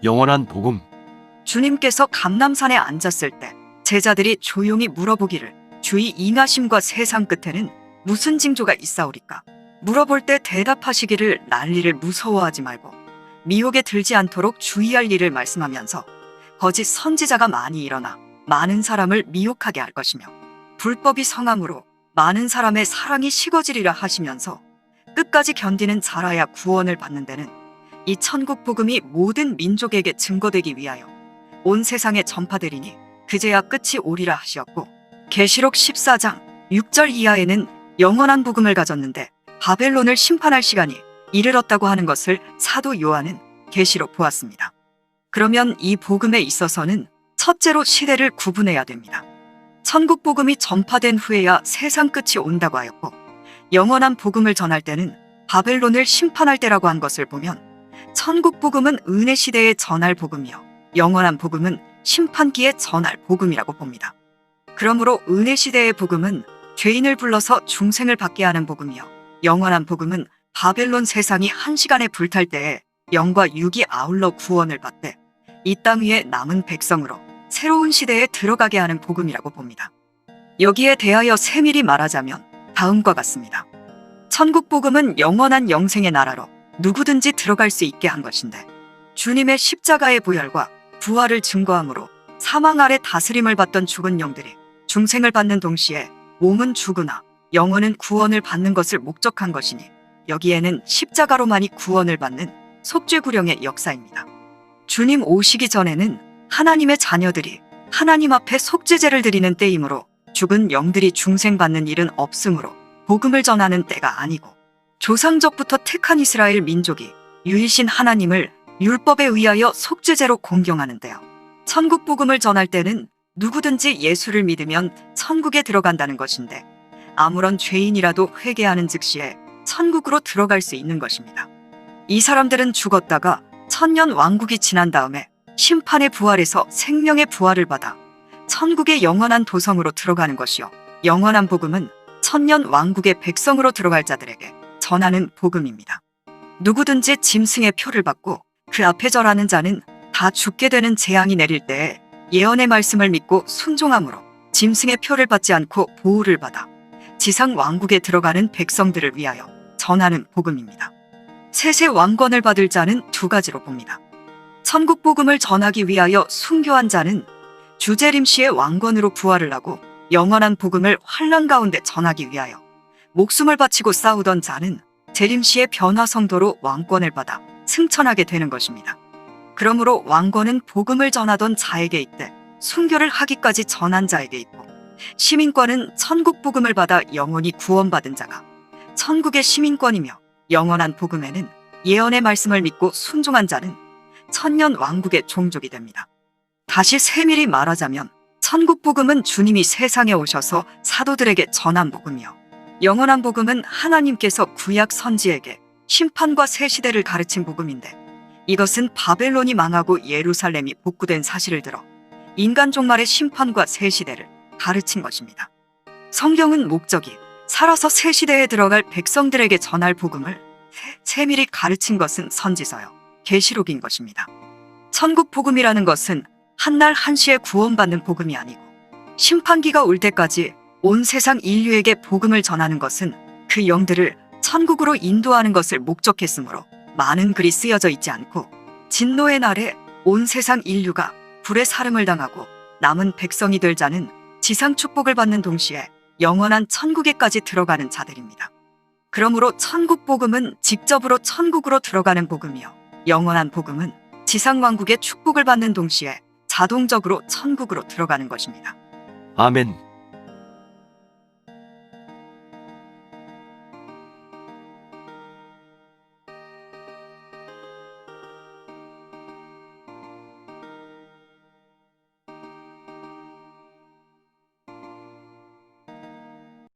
영원한 복음. 주님께서 감람산에 앉았을 때 제자들이 조용히 물어보기를 주의 인하심과 세상 끝에는 무슨 징조가 있사오리까? 물어볼 때 대답하시기를 난리를 무서워하지 말고 미혹에 들지 않도록 주의할 일을 말씀하면서 거짓 선지자가 많이 일어나 많은 사람을 미혹하게 할 것이며 불법이 성함으로 많은 사람의 사랑이 식어지리라 하시면서 끝까지 견디는 자라야 구원을 받는 데는 이 천국 복음이 모든 민족에게 증거되기 위하여 온 세상에 전파되리니 그제야 끝이 오리라 하시었고, 계시록 14장 6절 이하에는 영원한 복음을 가졌는데 바벨론을 심판할 시간이 이르렀다고 하는 것을 사도 요한은 계시로 보았습니다. 그러면 이 복음에 있어서는 첫째로 시대를 구분해야 됩니다. 천국 복음이 전파된 후에야 세상 끝이 온다고 하였고, 영원한 복음을 전할 때는 바벨론을 심판할 때라고 한 것을 보면 천국 복음은 은혜 시대에 전할 복음이요 영원한 복음은 심판기에 전할 복음이라고 봅니다. 그러므로 은혜 시대의 복음은 죄인을 불러서 중생을 받게 하는 복음이요 영원한 복음은 바벨론 세상이 한 시간에 불탈 때에 영과 육이 아울러 구원을 받되 이 땅 위에 남은 백성으로 새로운 시대에 들어가게 하는 복음이라고 봅니다. 여기에 대하여 세밀히 말하자면 다음과 같습니다. 천국 복음은 영원한 영생의 나라로 누구든지 들어갈 수 있게 한 것인데, 주님의 십자가의 보혈과 부활을 증거함으로 사망 아래 다스림을 받던 죽은 영들이 중생을 받는 동시에 몸은 죽으나 영혼은 구원을 받는 것을 목적한 것이니, 여기에는 십자가로만이 구원을 받는 속죄구령의 역사입니다. 주님 오시기 전에는 하나님의 자녀들이 하나님 앞에 속죄제를 드리는 때이므로 죽은 영들이 중생받는 일은 없으므로 복음을 전하는 때가 아니고, 조상적부터 택한 이스라엘 민족이 유일신 하나님을 율법에 의하여 속죄제로 공경하는데요. 천국 복음을 전할 때는 누구든지 예수를 믿으면 천국에 들어간다는 것인데, 아무런 죄인이라도 회개하는 즉시에 천국으로 들어갈 수 있는 것입니다. 이 사람들은 죽었다가 천년 왕국이 지난 다음에 심판의 부활에서 생명의 부활을 받아 천국의 영원한 도성으로 들어가는 것이요 영원한 복음은 천년 왕국의 백성으로 들어갈 자들에게 전하는 복음입니다. 누구든지 짐승의 표를 받고 그 앞에 절하는 자는 다 죽게 되는 재앙이 내릴 때에 예언의 말씀을 믿고 순종함으로 짐승의 표를 받지 않고 보호를 받아 지상 왕국에 들어가는 백성들을 위하여 전하는 복음입니다. 셋의 왕권을 받을 자는 두 가지로 봅니다. 천국 복음을 전하기 위하여 순교한 자는 주재림시의 왕권으로 부활을 하고, 영원한 복음을 환난 가운데 전하기 위하여 목숨을 바치고 싸우던 자는 재림시의 변화성도로 왕권을 받아 승천하게 되는 것입니다. 그러므로 왕권은 복음을 전하던 자에게 있되 순교를 하기까지 전한 자에게 있고, 시민권은 천국 복음을 받아 영원히 구원받은 자가 천국의 시민권이며, 영원한 복음에는 예언의 말씀을 믿고 순종한 자는 천년 왕국의 종족이 됩니다. 다시 세밀히 말하자면 천국 복음은 주님이 세상에 오셔서 사도들에게 전한 복음이요 영원한 복음은 하나님께서 구약 선지에게 심판과 새 시대를 가르친 복음인데, 이것은 바벨론이 망하고 예루살렘이 복구된 사실을 들어 인간 종말의 심판과 새 시대를 가르친 것입니다. 성경은 목적이 살아서 새 시대에 들어갈 백성들에게 전할 복음을 세밀히 가르친 것은 선지서요 계시록인 것입니다. 천국 복음이라는 것은 한날 한시에 구원받는 복음이 아니고, 심판기가 올 때까지 온 세상 인류에게 복음을 전하는 것은 그 영들을 천국으로 인도하는 것을 목적했으므로 많은 글이 쓰여져 있지 않고, 진노의 날에 온 세상 인류가 불의 사름을 당하고 남은 백성이 될 자는 지상 축복을 받는 동시에 영원한 천국에까지 들어가는 자들입니다. 그러므로 천국 복음은 직접으로 천국으로 들어가는 복음이요 영원한 복음은 지상 왕국의 축복을 받는 동시에 자동적으로 천국으로 들어가는 것입니다. 아멘.